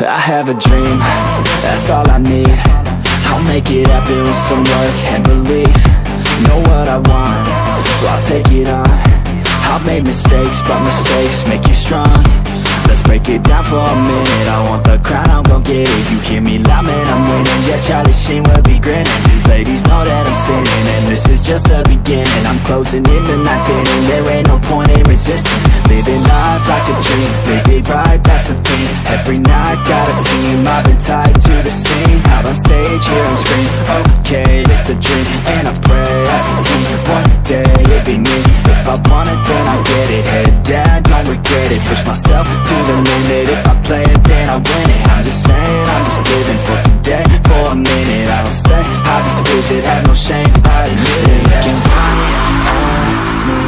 I have a dream, that's all I need. I'll make it happen with some work and belief. Know what I want, so I'll take it on. I've made mistakes, but mistakes make you strong. Let's break it down for a minute. I want the crown, I'm gon' get it. You hear me loud, man, I'm winning. Yeah, Charlie Sheen will be grinning. These ladies know that I'm sinning, and this is just the beginning. I'm closing in the ninth inning. There ain't no point in resisting. Living life like a dream, live it right, that's the thing. Every night, got a team, I've been tied to the scene. Out on stage, hear them scream, okay, it's a dream. And I pray as a team, one day it'll be me. If I want it, then I get it. Head down, don't regret it. Push myself to the limit. If I play it, then I win it. I'm just saying, I'm just living for today. For a minute, I don't stay, I just visit. Have no shame, I admit it. Looking right at me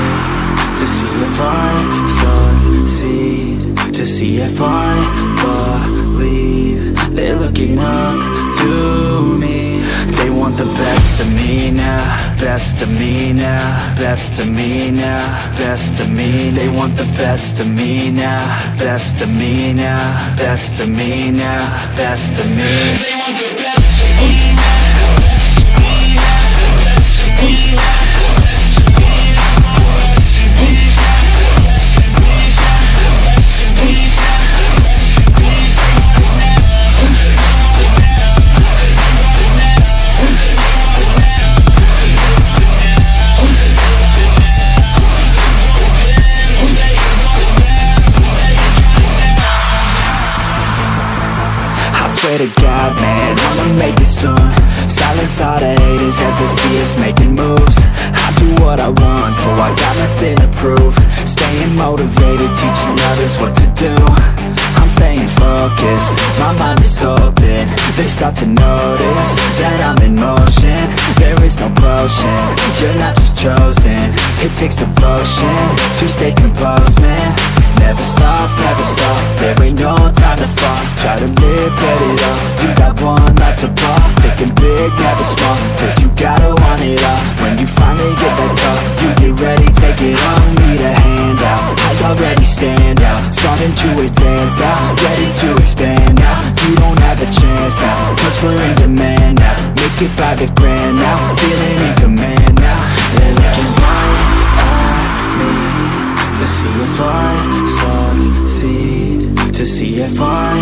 to see if I succeed, to see if I believe. They're looking up to me. They want the best of me now, best of me now, best of me now, best of me. They want the best of me now, best of me now, best of me now, best of me. They want the best of me now. Swear to God, man, I'ma make it soon. Silence all the haters as they see us making moves. I do what I want, so I got nothing to prove. Staying motivated, teaching others what to do. I'm staying focused, my mind is open. They start to notice that I'm in motion. There is no potion, you're not just chosen. It takes devotion to stay composed, man. Never stop, there ain't no time to fall. Try to live, get it all, you got one life to ball. Thinking big, never small, cause you gotta want it all. When you finally get that call, you get ready, take it on. Need a hand out, I already stand out. Starting to advance now, ready to expand now. You don't have a chance now, cause we're in demand now. Make it by the grand now, feeling in command now. They're looking right at me to see if I succeed, to see if I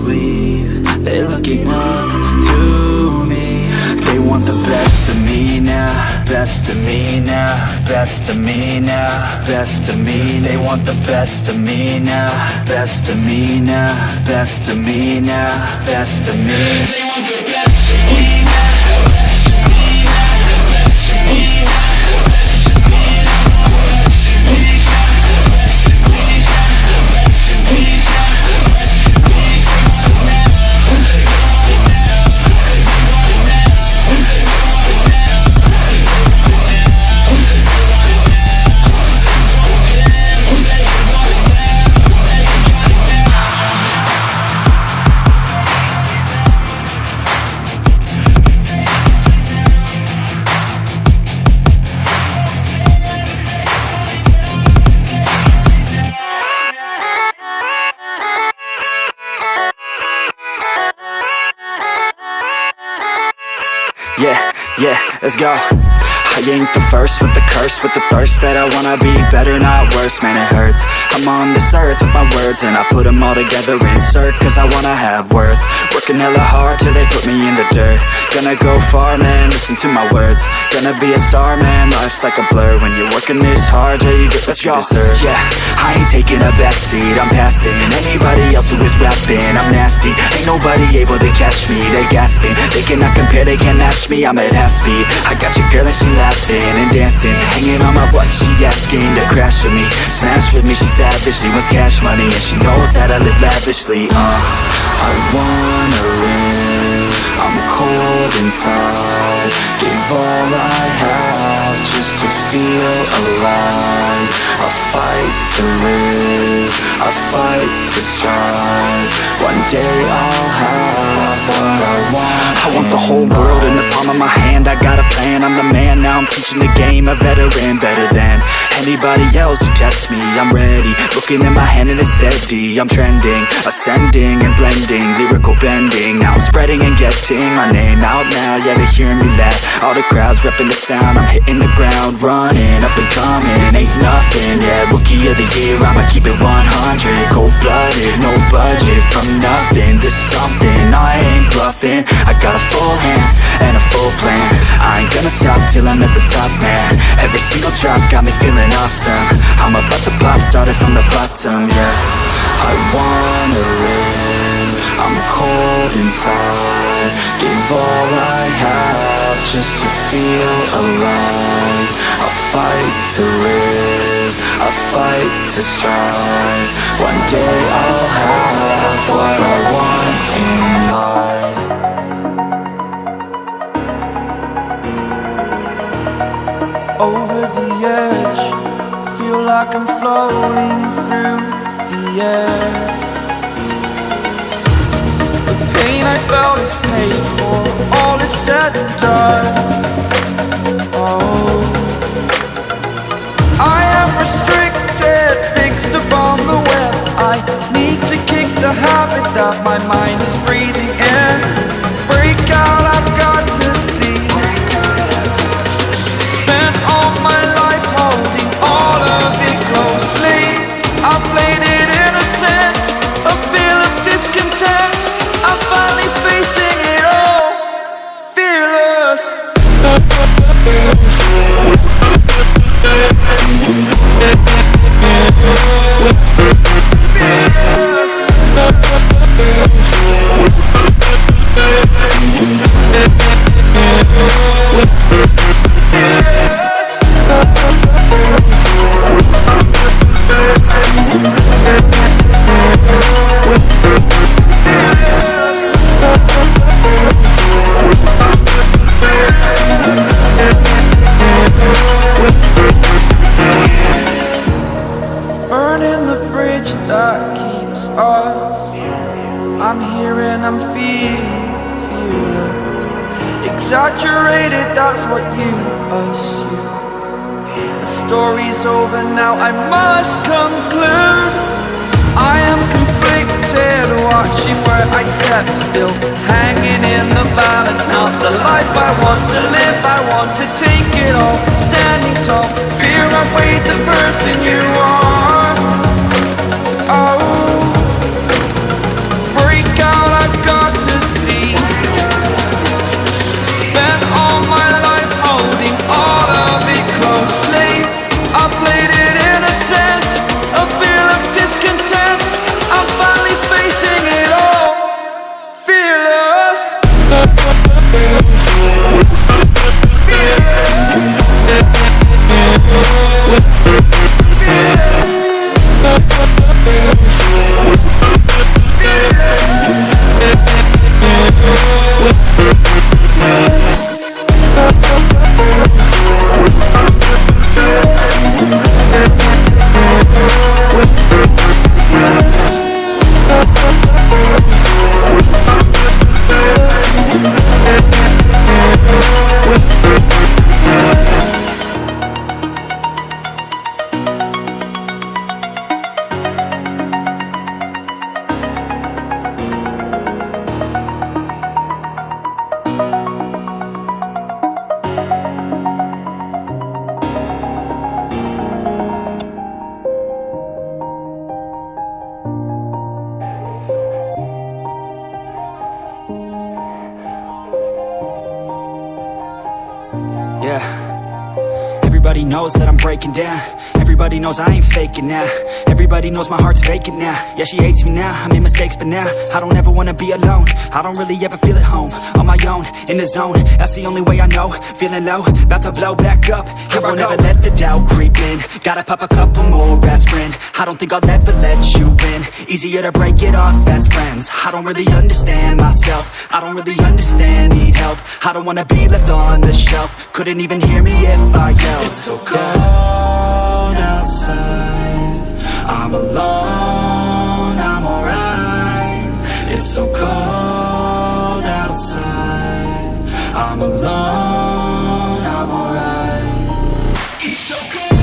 believe. They're looking up to me. They want the best of me now, best of me now, best of me now, best of me. They want the best of me now, best of me now, best of me now, best of me. They want the best of me now. Yeah, let's go. I ain't the first with the curse, with the thirst that I wanna be better, not worse, man it hurts. I'm on this earth with my words and I put them all together, insert, cause I wanna have worth. Working hella hard till they put me in the dirt. Gonna go far, man, listen to my words. Gonna be a star, man, life's like a blur. When you're working this hard till you get what you deserve. Yeah, I ain't taking a backseat, I'm passing anybody else who is rapping. I'm nasty, ain't nobody able to catch me. They gasping, they cannot compare, they can't match me. I'm at half speed, I got your girl and she laughing and dancing, hanging on my butt, she asking to crash with me, smash with me. She savage, she wants cash money and she knows that I live lavishly. I wanna live, I'm cold inside. Give all I have just to feel alive. I fight to live, I fight to strive. One day I'll have what I want. I want the whole world in the palm of my hand. I got a plan, I'm the man. Now I'm teaching the game, a veteran, better than anybody else who tests me. I'm ready, looking at my hand and it's steady. I'm trending, ascending and blending, lyrical bending. Now I'm spreading and getting my name out now. Yeah, they hearing me laugh, all the crowds repping the sound. I'm hitting the ground, running, up and coming, ain't nothing. Yeah, rookie of the year, I'ma keep it 100. Cold-blooded, no budget, from nothing to something. I ain't bluffing, I got a full hand and a full plan. I ain't gonna stop till I'm at the top, man. Every single drop got me feeling awesome. I'm about to pop, started from the bottom, yeah. I wanna live, I'm cold inside. Give all I have just to feel alive. I fight to live, I fight to strive. One day I'll have what I want in life. Over the edge, feel like I'm floating through the air. The pain I felt is paid for, all is said and done. Oh, I am restricted, fixed upon the web. I need to kick the habit that my mind is breathing in. Break out, I've got to see. Spent all my life holding all of it closely. I played it innocent, a feel of discontent. I'm finally facing it all, fearless. Burning the bridge that keeps us. I'm here and I'm feeling fearless. Exaggerated, that's what you assume. The story's over now, I must conclude. I am conflicted, watching where I step, still hanging in the balance. Not the life I want to live, I want to take it all. Standing tall, fear outweighed the person you are. Oh, break out, I've got to see. Spent all my life holding all of it closely. I played it innocent, a feel of discontent. I'm finally facing it all, fearless. Yeah, everybody knows that I'm breaking down. Everybody knows I ain't faking now. Everybody knows my heart's vacant now. Yeah, she hates me now, I made mistakes but now I don't ever wanna be alone. I don't really ever feel at home. On my own, in the zone, that's the only way I know. Feeling low, about to blow back up. Here I never let the doubt creep in. Gotta pop a couple more aspirin. I don't think I'll ever let you in. Easier to break it off best friends. I don't really understand myself, I don't really understand, need help. I don't wanna be left on the shelf. Couldn't even hear me if I yelled. It's so cold outside, I'm alone, I'm alright. It's so cold outside. I'm alone, I'm alright. It's so cold.